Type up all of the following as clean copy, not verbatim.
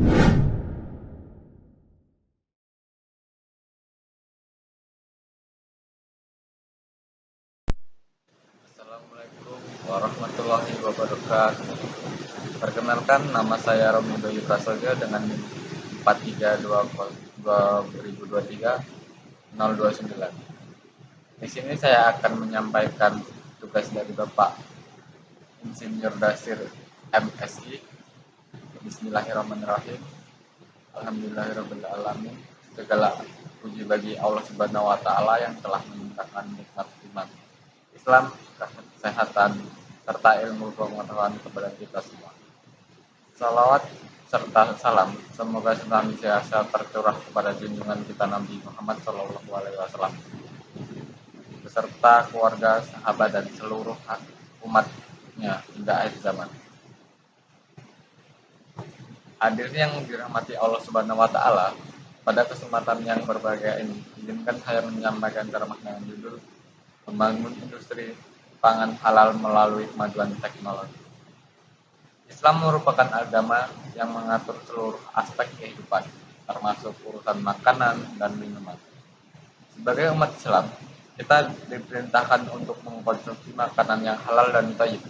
Assalamualaikum warahmatullahi wabarakatuh. Perkenalkan, nama saya Romi Bayu Prasojo dengan 432023 029. Di sini saya akan menyampaikan tugas dari Bapak Insinyur Dasir MSI. Bismillahirrahmanirrahim. Alhamdulillahirabbil alamin. Segala puji bagi Allah Subhanahu wa taala yang telah menimpakan nikmat iman, Islam, kesehatan, serta ilmu pengetahuan kepada kita semua. Salawat serta salam semoga senantiasa tercurah kepada junjungan kita Nabi Muhammad SAW beserta keluarga, sahabat, dan seluruh umatnya hingga akhir zaman. Hadirin yang dirahmati Allah Subhanahu wa taala, pada kesempatan yang berbahagia ini, izinkan saya menyampaikan ceramah dengan judul Membangun Industri Pangan Halal Melalui Kemajuan Teknologi. Islam merupakan agama yang mengatur seluruh aspek kehidupan, termasuk urusan makanan dan minuman. Sebagai umat Islam, kita diperintahkan untuk mengkonsumsi makanan yang halal dan thayyib.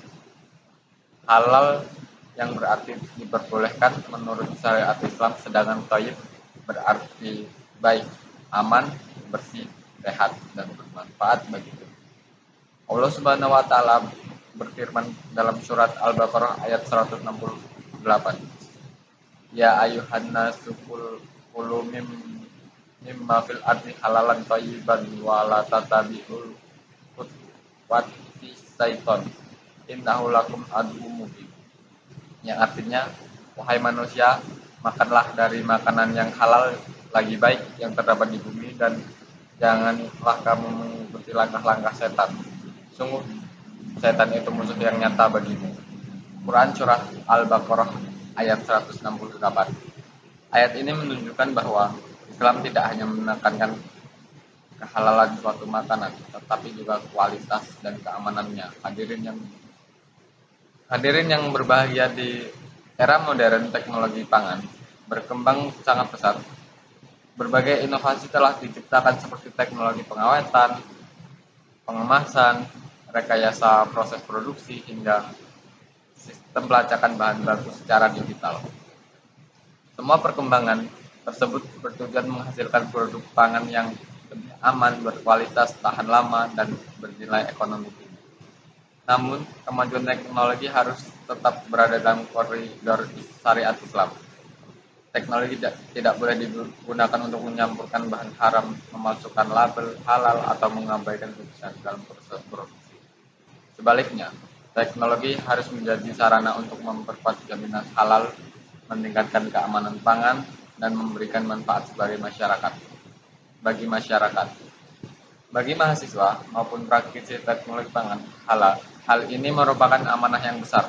Halal yang berarti diperbolehkan menurut syariat Islam, sedangkan thayyib berarti baik, aman, bersih, sehat, dan bermanfaat bagi kita. Allah Subhanahu wa taala berfirman dalam surat Al-Baqarah ayat 168. Ya ayyuhan nasu kulu mimma fil ardi halalan thayyiban wa la tatabi'ul khutuwati syaiton innahu lakum aduwwum mubin. Yang artinya, wahai manusia, makanlah dari makanan yang halal lagi baik yang terdapat di bumi, dan janganlah kamu mengikuti langkah-langkah setan. Sungguh, setan itu musuh yang nyata bagimu. Quran Surah Al-Baqarah ayat 168. Ayat ini menunjukkan bahwa Islam tidak hanya menekankan kehalalan suatu makanan, tetapi juga kualitas dan keamanannya. Hadirin yang berbahagia, di era modern teknologi pangan berkembang sangat pesat. Berbagai inovasi telah diciptakan seperti teknologi pengawetan, pengemasan, rekayasa proses produksi, hingga sistem pelacakan bahan baku secara digital. Semua perkembangan tersebut bertujuan menghasilkan produk pangan yang lebih aman, berkualitas, tahan lama, dan bernilai ekonomi tinggi. Namun, kemajuan teknologi harus tetap berada dalam koridor syariat Islam. Teknologi tidak boleh digunakan untuk menyampurkan bahan haram, memalsukan label halal, atau mengabaikan kebersihan dalam proses produksi. Sebaliknya, teknologi harus menjadi sarana untuk memperkuat jaminan halal, meningkatkan keamanan pangan, dan memberikan manfaat bagi masyarakat. Bagi mahasiswa maupun praktisi teknologi pangan halal, hal ini merupakan amanah yang besar.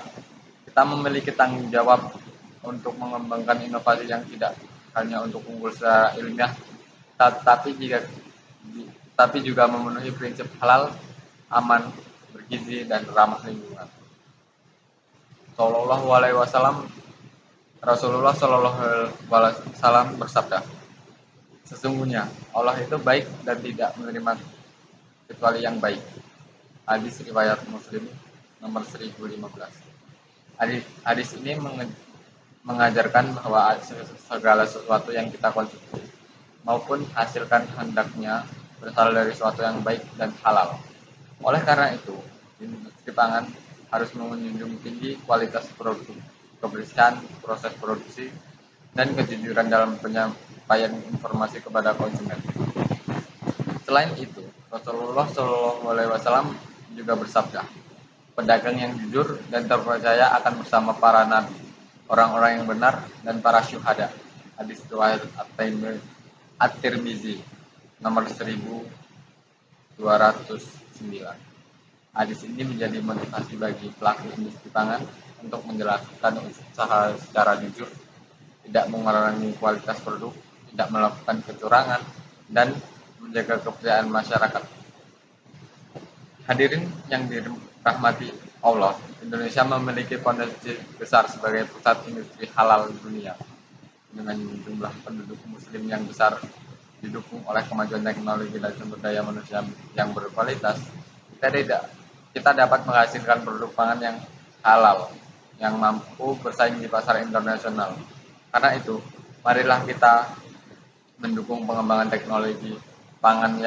Kita memiliki tanggung jawab untuk mengembangkan inovasi yang tidak hanya untuk unggul secara ilmiah, tapi juga memenuhi prinsip halal, aman, bergizi, dan ramah lingkungan. Rasulullah Shallallahu Alaihi Wasallam bersabda, sesungguhnya Allah itu baik dan tidak menerima kecuali yang baik. Hadis riwayat Muslim nomor 1015. Hadis ini mengajarkan bahwa segala sesuatu yang kita konsumsi maupun hasilkan hendaknya berasal dari sesuatu yang baik dan halal. Oleh karena itu, industri pangan harus menjunjung tinggi kualitas produk, kebersihan proses produksi, dan kejujuran dalam penyampaian informasi kepada konsumen. Selain itu, Rasulullah SAW juga bersabda, pedagang yang jujur dan terpercaya akan bersama para nabi, orang-orang yang benar, dan para syuhada. Hadis riwayat At-Tirmizi nomor 1209. Hadis ini menjadi motivasi bagi pelaku industri pangan untuk menjalankan usaha secara jujur, tidak mengurangi kualitas produk, tidak melakukan kecurangan, dan menjaga kepercayaan masyarakat. Hadirin yang dirahmati Allah, Indonesia memiliki potensi besar sebagai pusat industri halal dunia. dengan jumlah penduduk muslim yang besar didukung oleh kemajuan teknologi dan sumber daya manusia yang berkualitas, kita dapat menghasilkan produk pangan yang halal, yang mampu bersaing di pasar internasional. Karena itu, marilah kita mendukung pengembangan teknologi pangan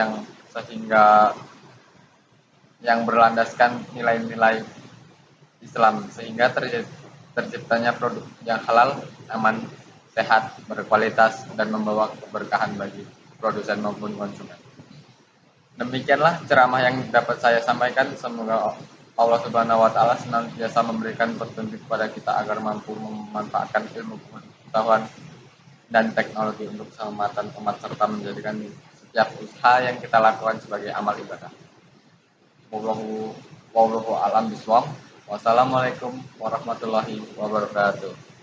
yang berlandaskan nilai-nilai Islam sehingga terciptanya produk yang halal, aman, sehat, berkualitas dan membawa keberkahan bagi produsen maupun konsumen. Demikianlah ceramah yang dapat saya sampaikan. Semoga Allah Subhanahu wa taala senantiasa memberikan petunjuk kepada kita agar mampu memanfaatkan ilmu pengetahuan dan teknologi untuk keselamatan umat serta menjadikan setiap usaha yang kita lakukan sebagai amal ibadah. Wallahu a'lam bishawab. Wassalamualaikum warahmatullahi wabarakatuh.